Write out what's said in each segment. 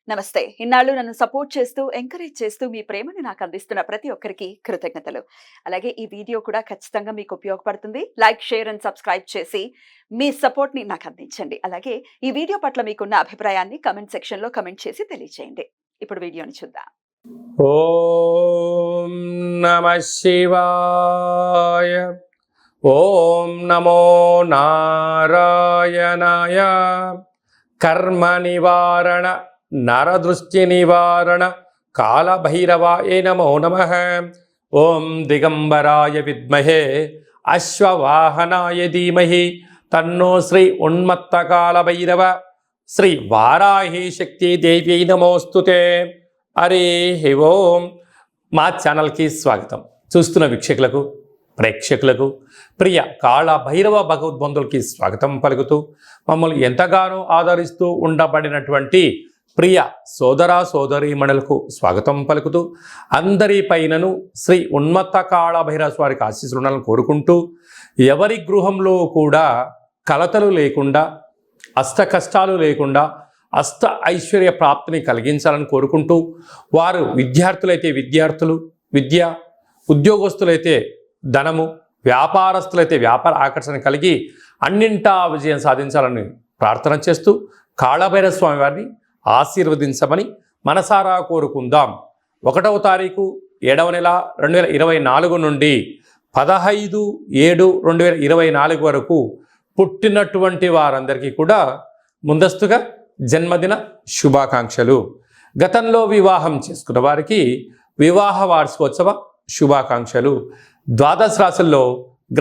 నమస్తే. ఇన్నాళ్ళు నన్ను సపోర్ట్ చేస్తూ, ఎంకరేజ్ చేస్తూ మీ ప్రేమని నాకు అందిస్తున్న ప్రతి ఒక్కరికి కృతజ్ఞతలు. అలాగే ఈ వీడియో కూడా ఖచ్చితంగా మీకు ఉపయోగపడుతుంది. లైక్, షేర్ అండ్ సబ్స్క్రైబ్ చేసి మీ సపోర్ట్‌ని నాకు అందించండి. అలాగే ఈ వీడియో పట్ల మీకున్న అభిప్రాయాన్ని కామెంట్ సెక్షన్‌లో కామెంట్ చేసి తెలియజేయండి. ఇప్పుడు వీడియోని చూద్దాం. ఓం నమః శివాయ. ఓం నమో నారాయణాయ. కర్మ నివారణ నరదృష్టి నివారణ కాళభైరవాయ నమో నమః. ఓం దిగంబరాయ విద్మహే అశ్వవాహనాయ ధీమహి తన్నో శ్రీ ఉన్మత్త కాళభైరవ శ్రీ వారాహి శక్తి దేవ్యై నమోస్తుతే. హరి ఓం. మా ఛానల్కి స్వాగతం. చూస్తున్న వీక్షకులకు, ప్రేక్షకులకు, ప్రియ కాళభైరవ భగవద్బంధులకి స్వాగతం పలుకుతూ, మమ్మల్ని ఎంతగానో ఆదరిస్తూ ఉండబడినటువంటి ప్రియ సోదర సోదరీమణులకు స్వాగతం పలుకుతూ, అందరి పైనను శ్రీ ఉన్మత్త కాళభైరవ స్వారికి ఆశీస్సులను కోరుకుంటూ, ఎవరి గృహంలో కూడా కలతలు లేకుండా, అష్ట కష్టాలు లేకుండా అష్ట ఐశ్వర్య ప్రాప్తిని కలిగించాలని కోరుకుంటూ, వారు విద్యార్థులైతే విద్యార్థులు విద్య, ఉద్యోగస్తులైతే ధనము, వ్యాపారస్తులైతే వ్యాపార ఆకర్షణ కలిగి అన్నింటా విజయం సాధించాలని ప్రార్థన చేస్తూ, కాళభైరవ స్వామి వారిని ఆశీర్వదించమని మనసారా కోరుకుందాం. 1వ తారీఖు 7వ నెల 2024 నుండి 15/7/2024 వరకు పుట్టినటువంటి వారందరికీ కూడా ముందస్తుగా జన్మదిన శుభాకాంక్షలు. గతంలో వివాహం చేసుకున్న వారికి వివాహ వార్షికోత్సవ శుభాకాంక్షలు. ద్వాదశ రాశుల్లో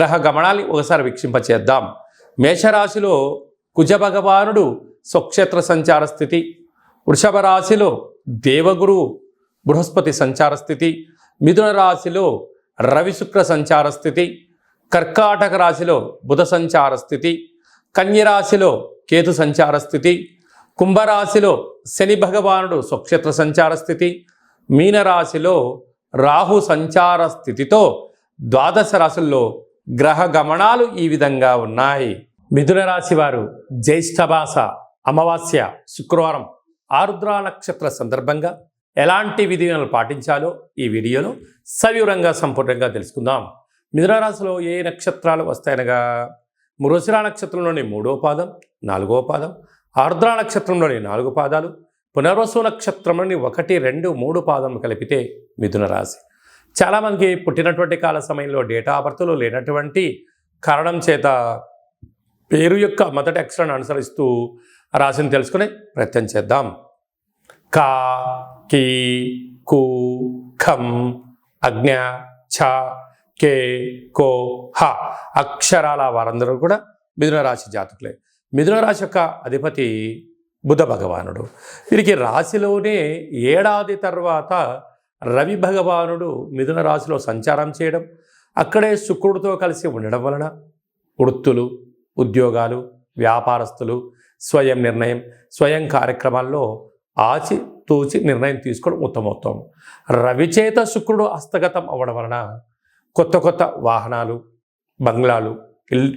గ్రహ గమనాన్ని ఒకసారి వీక్షింపచేద్దాం. మేషరాశిలో కుజ భగవానుడు స్వక్షేత్ర సంచార స్థితి, వృషభ రాశిలో దేవగురు బృహస్పతి సంచార స్థితి, మిథున రాశిలో రవి శుక్ర సంచార స్థితి, కర్కాటక రాశిలో బుధ సంచార స్థితి, కన్యరాశిలో కేతు సంచార స్థితి, కుంభరాశిలో శని భగవానుడు స్వక్షేత్ర సంచార స్థితి, మీనరాశిలో రాహు సంచార స్థితితో ద్వాదశ రాశుల్లో గ్రహ గమనాలు ఈ విధంగా ఉన్నాయి. మిథున రాశి వారు జ్యేష్ఠమాస అమావాస్య శుక్రవారం ఆరుద్ర నక్షత్ర సందర్భంగా ఎలాంటి విధిలను పాటించాలో ఈ వీడియోలో సవివరంగా సంపూర్ణంగా తెలుసుకుందాం. మిథున రాశిలో ఏ నక్షత్రాలు వస్తాయనగా, మృగశిర నక్షత్రంలోని 3వ పాదం, 4వ పాదం, ఆర్ద్ర నక్షత్రంలోని 4 పాదాలు, పునర్వసు నక్షత్రంలోని 1, 2, 3 పాదం కలిపితే మిథున రాశి. చాలామందికి పుట్టినటువంటి కాల సమయంలో డేటా ఆఫ్ బర్త్లు లేనటువంటి కారణం చేత పేరు యొక్క మొదటి అక్షరాన్ని అనుసరిస్తూ రాశిని తెలుసుకునే ప్రయత్నం చేద్దాం. కా, కీ, కు, ఖం, అజ్ఞ, ఛ, కే, కో, హ అక్షరాల వారందరూ కూడా మిథున రాశి జాతకులే. మిథున రాశి యొక్క అధిపతి బుధ భగవానుడు. వీరికి రాశిలోనే ఏడాది తర్వాత రవి భగవానుడు మిథున రాశిలో సంచారం చేయడం, అక్కడే శుక్రుడితో కలిసి ఉండడం వలన వృత్తులు, ఉద్యోగాలు, వ్యాపారస్తులు స్వయం నిర్ణయం, స్వయం కార్యక్రమాల్లో ఆచితూచి నిర్ణయం తీసుకోవడం ఉత్తమోత్తమం. రవిచేత శుక్రుడు హస్తగతం అవ్వడం వలన కొత్త కొత్త వాహనాలు, బంగ్లాలు,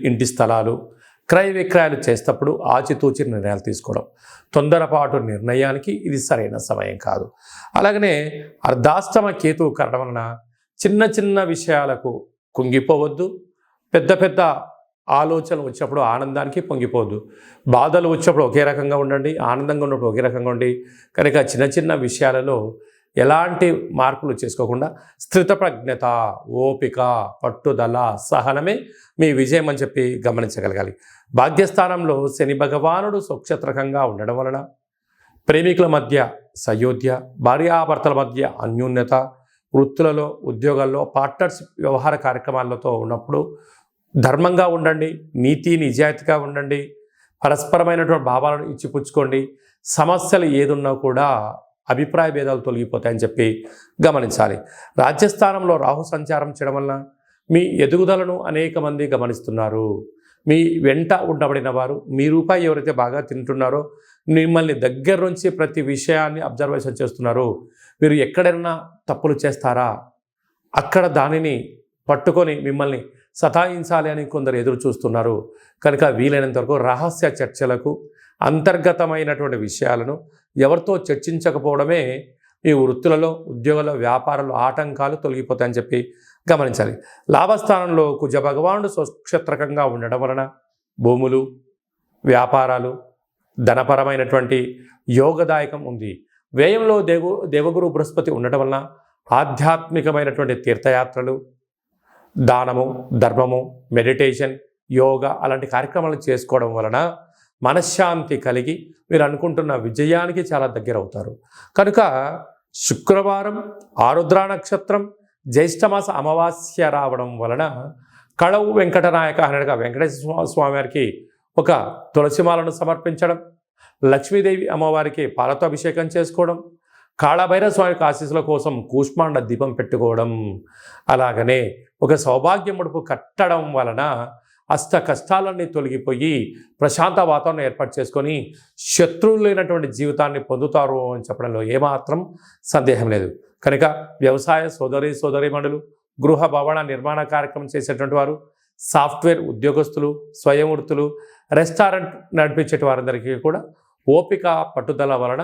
ఇంటి స్థలాలు క్రయ విక్రయాలు చేసేటప్పుడు ఆచితూచి నిర్ణయాలు తీసుకోవడం. తొందరపాటు నిర్ణయానికి ఇది సరైన సమయం కాదు. అలాగనే అర్ధాష్టమ కేతువు కారణం వలన చిన్న చిన్న విషయాలకు కుంగిపోవద్దు. పెద్ద పెద్ద ఆలోచనలు వచ్చినప్పుడు ఆనందానికి పొంగిపోవద్దు. బాధలు వచ్చినప్పుడు ఒకే రకంగా ఉండండి, ఆనందంగా ఉన్నప్పుడు ఒకే రకంగా ఉండి. కనుక చిన్న చిన్న విషయాలలో ఎలాంటి మార్పులు చేసుకోకుండా స్థితప్రజ్ఞత, ఓపిక, పట్టుదల, సహనమే మీ విజయం అని చెప్పి గమనించగలగాలి. భాగ్యస్థానంలో శని భగవానుడు స్వక్షేత్రకంగా ఉండడం వలన ప్రేమికుల మధ్య సయోధ్య, భార్యాభర్తల మధ్య అన్యోన్యత, వృత్తులలో, ఉద్యోగాల్లో, పార్ట్నర్షిప్ వ్యవహార కార్యక్రమాలతో ఉన్నప్పుడు ధర్మంగా ఉండండి, నీతి నిజాయితీగా ఉండండి, పరస్పరమైనటువంటి భావాలను ఇచ్చిపుచ్చుకోండి. సమస్యలు ఏదున్నా కూడా అభిప్రాయ భేదాలు తొలగిపోతాయని చెప్పి గమనించాలి. రాజ్యస్థానంలో రాహు సంచారం చేయడం వలన మీ ఎదుగుదలను అనేక మంది గమనిస్తున్నారు. మీ వెంట ఉండబడిన వారు, మీ రూపాయి ఎవరైతే బాగా తింటున్నారో, మిమ్మల్ని దగ్గర నుంచి ప్రతి విషయాన్ని అబ్జర్వేషన్ చేస్తున్నారో, మీరు ఎక్కడైనా తప్పులు చేస్తారా అక్కడ దానిని పట్టుకొని మిమ్మల్ని సతాయించాలి అని కొందరు ఎదురు చూస్తున్నారు. కనుక వీలైనంత వరకు రహస్య చర్చలకు, అంతర్గతమైనటువంటి విషయాలను ఎవరితో చర్చించకపోవడమే మీ వృత్తులలో, ఉద్యోగాల్లో, వ్యాపారాల్లో ఆటంకాలు తొలగిపోతాయని చెప్పి గమనించాలి. లాభస్థానంలో కుజ భగవానుడు స్వక్షేత్రకంగా ఉండడం వలన భూములు, వ్యాపారాలు, ధనపరమైనటువంటి యోగదాయకం ఉంది. వ్యయంలో దేవగురు బృహస్పతి ఉండటం వలన ఆధ్యాత్మికమైనటువంటి తీర్థయాత్రలు, దానము, ధర్మము, మెడిటేషన్, యోగా అలాంటి కార్యక్రమాలు చేసుకోవడం వలన మనశ్శాంతి కలిగి మీరు అనుకుంటున్న విజయానికి చాలా దగ్గర అవుతారు. కనుక శుక్రవారం ఆరుద్ర నక్షత్రం జ్యేష్ఠమాస అమావాస్య రావడం వలన కళవు వెంకటనాయక అనగా వెంకటేశ్వర స్వామి వారికి ఒక తులసిమాలను సమర్పించడం, లక్ష్మీదేవి అమ్మవారికి పాలతో అభిషేకం చేసుకోవడం, కాళభైరవ స్వామి ఆశీస్సుల కోసం కూష్మాండ దీపం పెట్టుకోవడం, అలాగనే ఒక సౌభాగ్య ముడుపు కట్టడం వలన అష్ట కష్టాలన్నీ తొలగిపోయి ప్రశాంత వాతావరణం ఏర్పాటు చేసుకొని శత్రువులు లేనటువంటి జీవితాన్ని పొందుతారు అని చెప్పడంలో ఏమాత్రం సందేహం లేదు. కనుక వ్యవసాయ సోదరీమణులు, గృహ భవన నిర్మాణ కార్యక్రమం చేసేటువంటి వారు, సాఫ్ట్వేర్ ఉద్యోగస్తులు, స్వయం వృత్తులు, రెస్టారెంట్ నడిపించే వారందరికీ కూడా ఓపిక, పట్టుదల వలన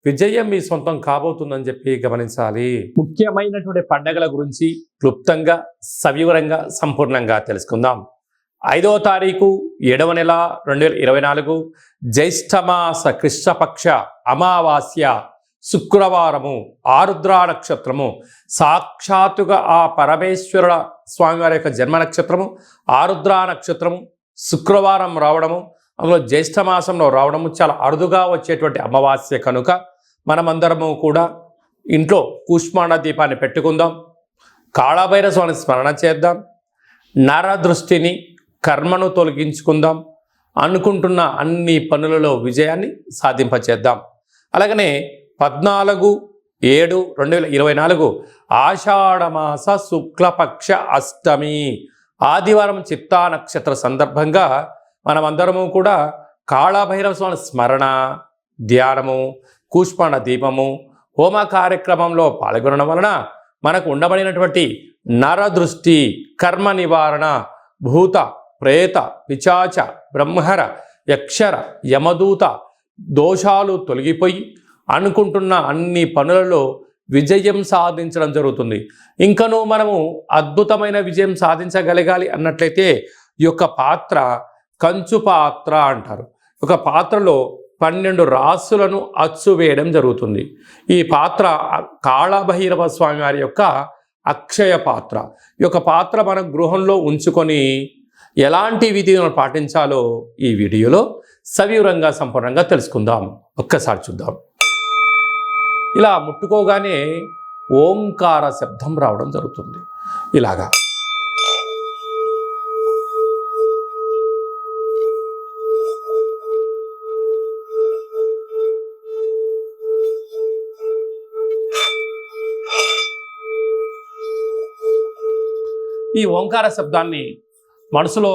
విజయం మీ సొంతం కాబోతుందని చెప్పి గమనించాలి. ముఖ్యమైనటువంటి పండగల గురించి క్లుప్తంగా, సవివరంగా, సంపూర్ణంగా తెలుసుకుందాం. 5వ తారీఖు 7వ నెల 2024 జ్యేష్ఠమాస కృష్ణపక్ష అమావాస్య శుక్రవారము, ఆరుద్ర నక్షత్రము, సాక్షాత్తుగా ఆ పరమేశ్వరుల స్వామివారి యొక్క జన్మ నక్షత్రము ఆరుద్ర నక్షత్రము శుక్రవారం రావడము, అందులో జ్యేష్ఠమాసంలో రావడము చాలా అరుదుగా వచ్చేటువంటి అమావాస్య కనుక మనమందరము కూడా ఇంట్లో కూష్మాండ దీపాన్ని పెట్టుకుందాం, కాళభైరవ స్వామిని స్మరణ చేద్దాం, నరదృష్టిని, కర్మను తొలగించుకుందాం, అనుకుంటున్న అన్ని పనులలో విజయాన్ని సాధింపచేద్దాం. అలాగనే 14/7/2024 ఆషాఢమాస శుక్లపక్ష అష్టమి ఆదివారం చిత్తా నక్షత్ర సందర్భంగా మనమందరము కూడా కాళభైరవ స్వామి స్మరణ, ధ్యానము, కూష్మాండ దీపము, హోమ కార్యక్రమంలో పాల్గొనడం వలన మనకు ఉండబడినటువంటి నరదృష్టి, కర్మ నివారణ, భూత, ప్రేత, పిశాచ, బ్రహ్మర, యక్షర, యమదూత దోషాలు తొలగిపోయి అనుకుంటున్న అన్ని పనులలో విజయం సాధించడం జరుగుతుంది. ఇంకనూ మనము అద్భుతమైన విజయం సాధించగలగాలి అన్నట్లయితే ఈ యొక్క పాత్ర కంచు పాత్ర అంటారు. ఒక పాత్రలో 12 రాసులను అచ్చు వేయడం జరుగుతుంది. ఈ పాత్ర కాళభైరవ స్వామి వారి యొక్క అక్షయ పాత్ర. ఈ యొక్క పాత్ర మన గృహంలో ఉంచుకొని ఎలాంటి విధిని పాటించాలో ఈ వీడియోలో సవివరంగా సంపూర్ణంగా తెలుసుకుందాం. ఒక్కసారి చూద్దాం. ఇలా ముట్టుకోగానే ఓంకార శబ్దం రావడం జరుగుతుంది. ఇలాగా ఈ ఓంకార శబ్దాన్ని మనసులో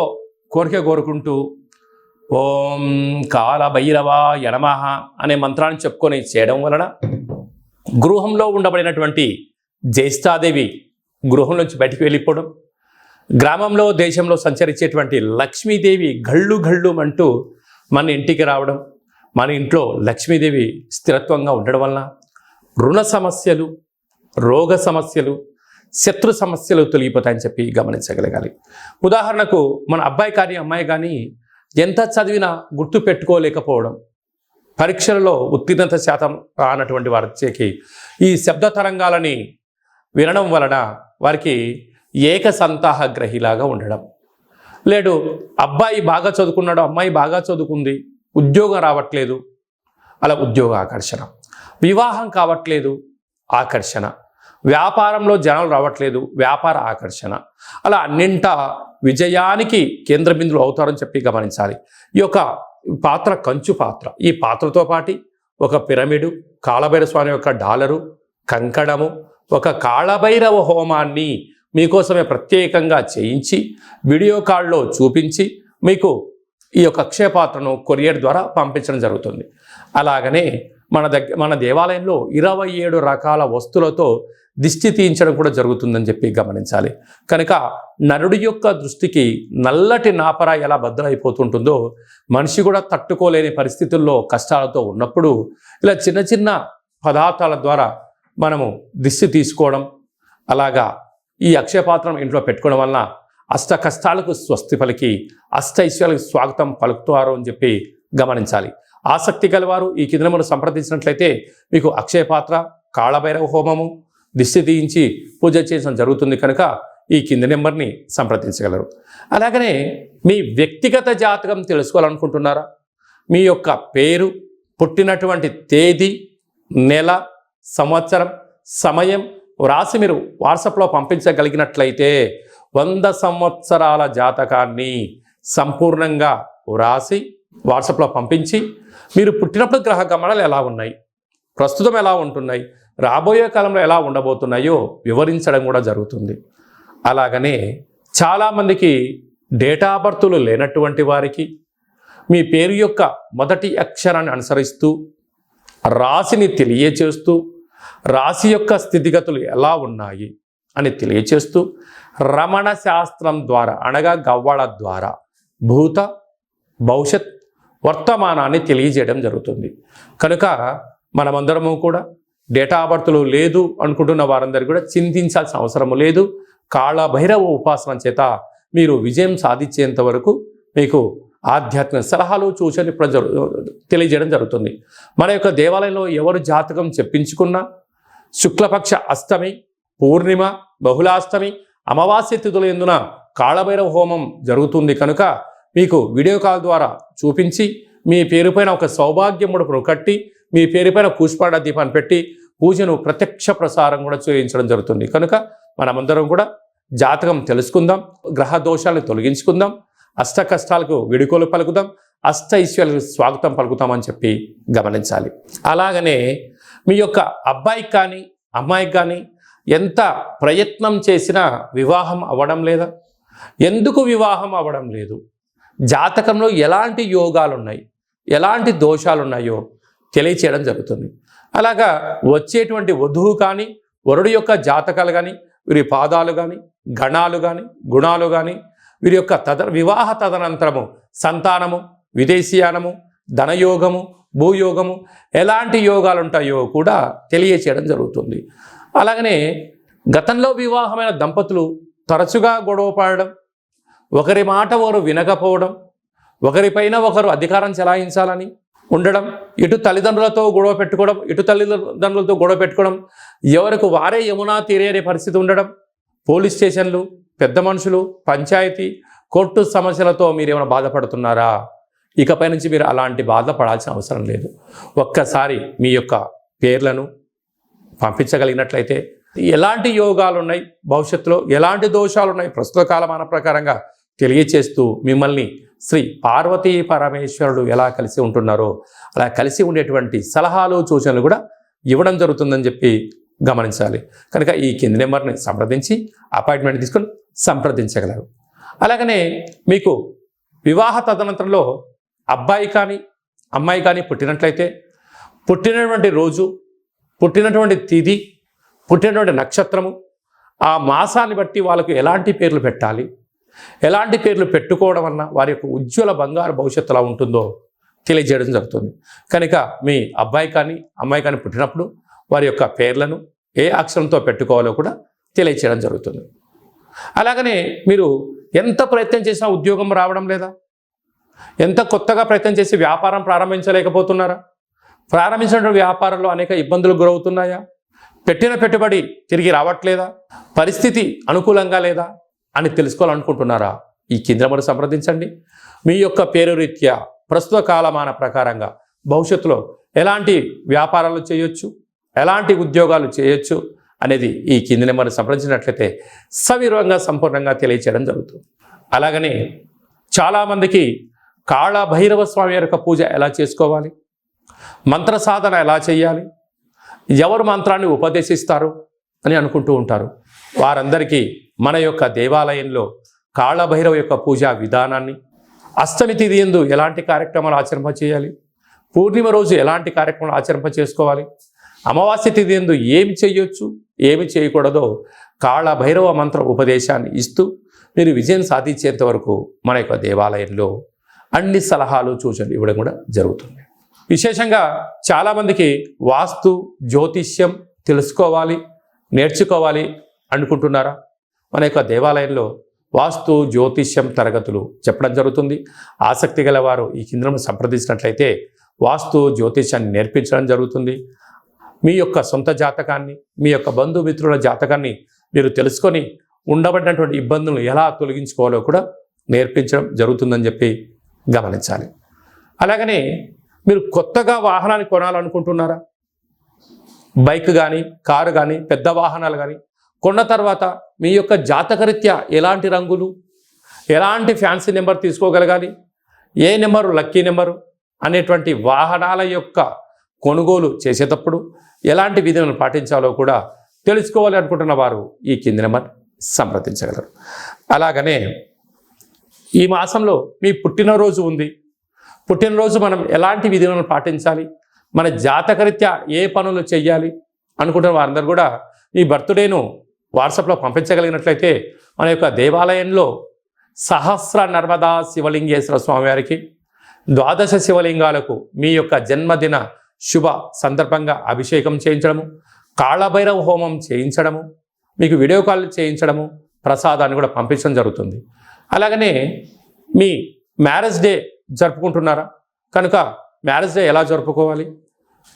కోరుకుంటూ ఓం కాళభైరవాయ నమః అనే మంత్రాన్ని చెప్పుకొని చేయడం వలన గృహంలో ఉండబడినటువంటి జ్యేష్ఠాదేవి గృహం నుంచి బయటికి వెళ్ళిపోవడం, గ్రామంలో, దేశంలో సంచరించేటువంటి లక్ష్మీదేవి గళ్ళు గళ్ళు అంటూ మన ఇంటికి రావడం, మన ఇంట్లో లక్ష్మీదేవి స్థిరత్వంగా ఉండడం వలన రుణ సమస్యలు, రోగ సమస్యలు, శత్రు సమస్యలు తొలగిపోతాయని చెప్పి గమనించగలగాలి. ఉదాహరణకు మన అబ్బాయి కానీ అమ్మాయి కానీ ఎంత చదివినా గుర్తు పెట్టుకోలేకపోవడం, పరీక్షలలో ఉత్తీర్ణత శాతం రానటువంటి వారికి ఈ శబ్ద తరంగాలని వినడం వలన వారికి ఏకసంతాహ గ్రహిలాగా ఉండడం, లేడు అబ్బాయి బాగా చదువుకున్నాడు, అమ్మాయి బాగా చదువుకుంది, ఉద్యోగం రావట్లేదు, అలా ఉద్యోగ ఆకర్షణ, వివాహం కావట్లేదు, ఆకర్షణ, వ్యాపారంలో జనాలు రావట్లేదు, వ్యాపార ఆకర్షణ, అలా అన్నింట విజయానికి కేంద్ర బిందువులు అవుతారని చెప్పి గమనించాలి. ఈ యొక్క పాత్ర కంచు పాత్ర. ఈ పాత్రతో పాటు ఒక పిరమిడు, కాళభైరవ స్వామి యొక్క డాలరు, కంకణము, ఒక కాళభైరవ హోమాన్ని మీకోసమే ప్రత్యేకంగా చేయించి వీడియో కాల్లో చూపించి మీకు ఈ యొక్క అక్షయ పాత్రను కొరియర్ ద్వారా పంపించడం జరుగుతుంది. అలాగనే మన దేవాలయంలో 27 రకాల వస్తువులతో దిష్టి తీయించడం కూడా జరుగుతుందని చెప్పి గమనించాలి. కనుక నరుడి యొక్క దృష్టికి నల్లటి నాపర ఎలా బద్దలైపోతుంటుందో మనిషి కూడా తట్టుకోలేని పరిస్థితుల్లో కష్టాలతో ఉన్నప్పుడు ఇలా చిన్న చిన్న పదార్థాల ద్వారా మనము దిష్టి తీసుకోవడం, అలాగా ఈ అక్షయపాత్రం ఇంట్లో పెట్టుకోవడం వలన అష్ట కష్టాలకు స్వస్తి పలికి అష్ట ఐశ్వర్యాలకు స్వాగతం పలుకుతారు అని చెప్పి గమనించాలి. ఆసక్తి గలవారు ఈ కింద మనం సంప్రదించినట్లయితే మీకు అక్షయపాత్ర, కాళభైరవ హోమము, దిష్టి తీయించి పూజ చేయడం జరుగుతుంది. కనుక ఈ కింది నెంబర్ని సంప్రదించగలరు. అలాగనే మీ వ్యక్తిగత జాతకం తెలుసుకోవాలనుకుంటున్నారా? మీ యొక్క పేరు, పుట్టినటువంటి తేదీ, నెల, సంవత్సరం, సమయం వ్రాసి మీరు వాట్సాప్లో పంపించగలిగినట్లయితే 100 సంవత్సరాల జాతకాన్ని సంపూర్ణంగా వ్రాసి వాట్సాప్లో పంపించి మీరు పుట్టినప్పుడు గ్రహ గమనాలు ఎలా ఉన్నాయి, ప్రస్తుతం ఎలా ఉంటున్నాయి, రాబోయే కాలంలో ఎలా ఉండబోతున్నాయో వివరించడం కూడా జరుగుతుంది. అలాగనే చాలామందికి డేటా బర్తులు లేనటువంటి వారికి మీ పేరు యొక్క మొదటి అక్షరాన్ని అనుసరిస్తూ రాశిని తెలియచేస్తూ రాశి యొక్క స్థితిగతులు ఎలా ఉన్నాయి అని తెలియచేస్తూ రమణ శాస్త్రం ద్వారా అనగా గవ్వళ ద్వారా భూత భవిష్యత్ వర్తమానాన్ని తెలియజేయడం జరుగుతుంది. కనుక మనమందరము కూడా డేటా బర్తులు లేదు అనుకుంటున్న వారందరూ కూడా చింతించాల్సిన అవసరం లేదు. కాళభైరవ ఉపాసన చేత మీరు విజయం సాధించేంత వరకు మీకు ఆధ్యాత్మిక సలహాలు సూచనలు తెలియజేయడం జరుగుతుంది. మన యొక్క దేవాలయంలో ఎవరు జాతకం చెప్పించుకున్నా శుక్లపక్ష అష్టమి, పూర్ణిమ, బహుళాష్టమి, అమావాస్య తిథుల యందున కాళభైరవ హోమం జరుగుతుంది. కనుక మీకు వీడియో కాల్ ద్వారా చూపించి మీ పేరుపైన ఒక సౌభాగ్య ముడుపును కట్టి మీ పేరుపైన కూష్పాడ దీపాన్ని పెట్టి పూజను ప్రత్యక్ష ప్రసారం కూడా చేయించడం జరుగుతుంది. కనుక మనమందరం కూడా జాతకం తెలుసుకుందాం, గ్రహ దోషాలను తొలగించుకుందాం, అష్ట కష్టాలకు విడుకోలు పలుకుదాం, అష్ట ఐశ్వర్యాలకు స్వాగతం పలుకుతామని చెప్పి గమనించాలి. అలాగనే మీ యొక్క అబ్బాయికి కానీ అమ్మాయికి కానీ ఎంత ప్రయత్నం చేసినా వివాహం అవ్వడం లేదా? ఎందుకు వివాహం అవ్వడం లేదు? జాతకంలో ఎలాంటి యోగాలు ఉన్నాయి, ఎలాంటి దోషాలు ఉన్నాయో తెలియచేయడం జరుగుతుంది. అలాగా వచ్చేటువంటి వధువు కానీ వరుడు యొక్క జాతకాలు కానీ వీరి పాదాలు కానీ గణాలు కానీ గుణాలు కానీ వీరి యొక్క వివాహ తదనంతరము సంతానము, విదేశీయానము, ధనయోగము, భూయోగము ఎలాంటి యోగాలు ఉంటాయో కూడా తెలియచేయడం జరుగుతుంది. అలాగనే గతంలో వివాహమైన దంపతులు తరచుగా గొడవ పడడం, ఒకరి మాట ఒకరు వినకపోవడం, ఒకరిపైన ఒకరు అధికారం చెలాయించాలని ఉండడం, ఇటు తల్లిదండ్రులతో గొడవ పెట్టుకోవడం, ఇటు తల్లిదండ్రులతో గొడవ పెట్టుకోవడం, ఎవరికి వారే యమునా తీరే అనే పరిస్థితి ఉండడం, పోలీస్ స్టేషన్లు, పెద్ద మనుషులు, పంచాయతీ, కోర్టు సమస్యలతో మీరు ఏమైనా బాధపడుతున్నారా? ఇకపై నుంచి మీరు అలాంటి బాధపడాల్సిన అవసరం లేదు. ఒక్కసారి మీ యొక్క పేర్లను పంపించగలిగినట్లయితే ఎలాంటి యోగాలు ఉన్నాయి, భవిష్యత్తులో ఎలాంటి దోషాలు ఉన్నాయి ప్రస్తుత కాలమాన ప్రకారంగా తెలియచేస్తూ మిమ్మల్ని శ్రీ పార్వతీ పరమేశ్వరుడు ఎలా కలిసి ఉంటున్నారో అలా కలిసి ఉండేటువంటి సలహాలు సూచనలు కూడా ఇవ్వడం జరుగుతుందని చెప్పి గమనించాలి. కనుక ఈ కింది నెంబర్ని సంప్రదించి అపాయింట్మెంట్ తీసుకొని సంప్రదించగలరు. అలాగనే మీకు వివాహ తదనంతరంలో అబ్బాయి కానీ అమ్మాయి కానీ పుట్టినట్లయితే పుట్టినటువంటి రోజు, పుట్టినటువంటి తిథి, పుట్టినటువంటి నక్షత్రము, ఆ మాసాన్ని బట్టి వాళ్ళకు ఎలాంటి పేర్లు పెట్టాలి, ఎలాంటి పేర్లు పెట్టుకోవడం వలన వారి యొక్క ఉజ్వల బంగారు భవిష్యత్తు ఎలా ఉంటుందో తెలియజేయడం జరుగుతుంది. కనుక మీ అబ్బాయి కానీ అమ్మాయి కానీ పుట్టినప్పుడు వారి యొక్క పేర్లను ఏ అక్షరంతో పెట్టుకోవాలో కూడా తెలియచేయడం జరుగుతుంది. అలాగనే మీరు ఎంత ప్రయత్నం చేసినా ఉద్యోగం రావడం లేదా? ఎంత కొత్తగా ప్రయత్నం చేసి వ్యాపారం ప్రారంభించలేకపోతున్నారా? ప్రారంభించిన వ్యాపారంలో అనేక ఇబ్బందులు గురవుతున్నాయా? పెట్టిన పెట్టుబడి తిరిగి రావట్లేదా? పరిస్థితి అనుకూలంగా లేదా అని తెలుసుకోవాలనుకుంటున్నారా? ఈ కింద నెంబర్ సంప్రదించండి. మీ యొక్క పేరు రీత్యా ప్రస్తుత కాలమాన ప్రకారంగా భవిష్యత్తులో ఎలాంటి వ్యాపారాలు చేయొచ్చు, ఎలాంటి ఉద్యోగాలు చేయొచ్చు అనేది ఈ కింది నెంబర్ సంప్రదించినట్లయితే సవివరంగా సంపూర్ణంగా తెలియచేయడం జరుగుతుంది. అలాగనే చాలామందికి కాళభైరవ స్వామి యొక్క పూజ ఎలా చేసుకోవాలి, మంత్ర సాధన ఎలా చేయాలి, ఎవరు మంత్రాన్ని ఉపదేశిస్తారు అని అనుకుంటూ ఉంటారు. వారందరికీ మన యొక్క దేవాలయంలో కాళభైరవ యొక్క పూజా విధానాన్ని, అష్టమి తిథి యందు ఎలాంటి కార్యక్రమాలు ఆచరింప చేయాలి, పూర్ణిమ రోజు ఎలాంటి కార్యక్రమాలు ఆచరింప చేసుకోవాలి, అమావాస్య తిథి యందు ఏమి చేయొచ్చు, ఏమి చేయకూడదో కాళభైరవ మంత్ర ఉపదేశాన్ని ఇస్తూ మీరు విజయం సాధించేంత వరకు మన యొక్క దేవాలయంలో అన్ని సలహాలు సూచనలు ఇవ్వడం కూడా జరుగుతుంది. విశేషంగా చాలామందికి వాస్తు జ్యోతిష్యం తెలుసుకోవాలి, నేర్చుకోవాలి అనుకుంటున్నారా? మన యొక్క దేవాలయంలో వాస్తు జ్యోతిష్యం తరగతులు చెప్పడం జరుగుతుంది. ఆసక్తి గల వారు ఈ కేంద్రం సంప్రదించినట్లయితే వాస్తు జ్యోతిష్యాన్ని నేర్పించడం జరుగుతుంది. మీ యొక్క సొంత జాతకాన్ని, మీ యొక్క బంధుమిత్రుల జాతకాన్ని మీరు తెలుసుకొని ఉండబడినటువంటి ఇబ్బందులను ఎలా తొలగించుకోవాలో కూడా నేర్పించడం జరుగుతుందని చెప్పి గమనించాలి. అలాగనే మీరు కొత్తగా వాహనాన్ని కొనాలనుకుంటున్నారా? బైక్ కానీ, కారు కానీ, పెద్ద వాహనాలు కానీ కొన్న తర్వాత మీ యొక్క జాతకరీత్యా ఎలాంటి రంగులు, ఎలాంటి ఫ్యాన్సీ నెంబర్ తీసుకోగలగాలి, ఏ నెంబరు లక్కీ నెంబరు అనేటువంటి వాహనాల యొక్క కొనుగోలు చేసేటప్పుడు ఎలాంటి విధులను పాటించాలో కూడా తెలుసుకోవాలి అనుకుంటున్న వారు ఈ కింది నెంబర్ సంప్రదించగలరు. అలాగనే ఈ మాసంలో మీ పుట్టినరోజు ఉంది. పుట్టినరోజు మనం ఎలాంటి విధులను పాటించాలి, మన జాతకరీత్యా ఏ పనులు చేయాలి అనుకుంటున్న వారందరూ కూడా ఈ బర్త్డేను వాట్సాప్లో పంపించగలిగినట్లయితే మన యొక్క దేవాలయంలో సహస్ర నర్మదా శివలింగేశ్వర స్వామివారికి 12 శివలింగాలకు మీ యొక్క జన్మదిన శుభ సందర్భంగా అభిషేకం చేయించడము, కాళభైరవ హోమం చేయించడము, మీకు వీడియో కాల్ చేయించడము, ప్రసాదాన్ని కూడా పంపించడం జరుగుతుంది. అలాగనే మీ మ్యారేజ్ డే జరుపుకుంటున్నారా? కనుక మ్యారేజ్ డే ఎలా జరుపుకోవాలి?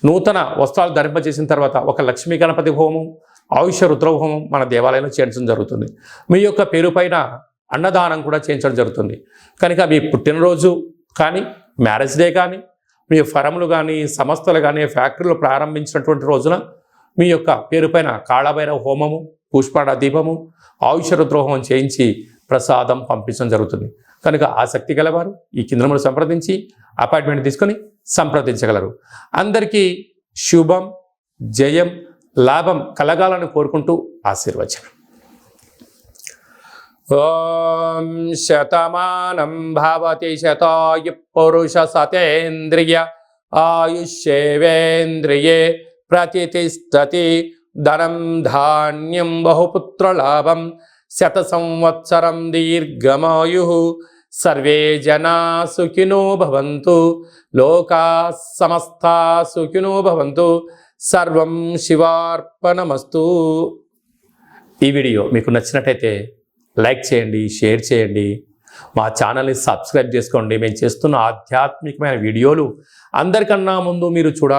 నూతన వస్త్రాలు ధరింపజేసిన తర్వాత ఒక లక్ష్మీ గణపతి హోమం, ఆయుష రుద్ర హోమం మన దేవాలయంలో చేయించడం జరుగుతుంది. మీ యొక్క పేరు పైన అన్నదానం కూడా చేయించడం జరుగుతుంది. కనుక మీ పుట్టినరోజు కానీ, మ్యారేజ్ డే కానీ, మీ ఫరములు కానీ, సంస్థలు కానీ, ఫ్యాక్టరీలు ప్రారంభించినటువంటి రోజున మీ యొక్క పేరు పైన కాళభైరవ హోమము, పుష్పాడ దీపము, ఆయుష రుద్ర హోమం చేయించి ప్రసాదం పంపించడం జరుగుతుంది. కనుక ఆసక్తి గలవారు ఈ కేంద్రంలో సంప్రదించి అపాయింట్మెంట్ తీసుకొని సంప్రదించగలరు. అందరికీ శుభం, జయం, లాభం కలగాలని కోరుకుంటూ ఆశీర్వచనం. ఓం శతమానం భవతి శతాయు పురుష సతేంద్రియ ఆయుష్యేవేంద్రియే ప్రతిష్టతి ధనం ధాన్యం బహుపుత్రలాభం శత సంవత్సరం దీర్ఘమాయు సర్వే జనా సుఖినో భవంతు లోకా సమస్తా సుఖినో భవంతు సర్వం శివార్పణమస్తు. ఈ వీడియో మీకు నచ్చినట్టయితే లైక్ చేయండి, షేర్ చేయండి, మా ఛానల్ని సబ్స్క్రైబ్ చేసుకోండి. మేము చేస్తున్న ఆధ్యాత్మికమైన వీడియోలు అందరికన్నా ముందు మీరు చూడాలి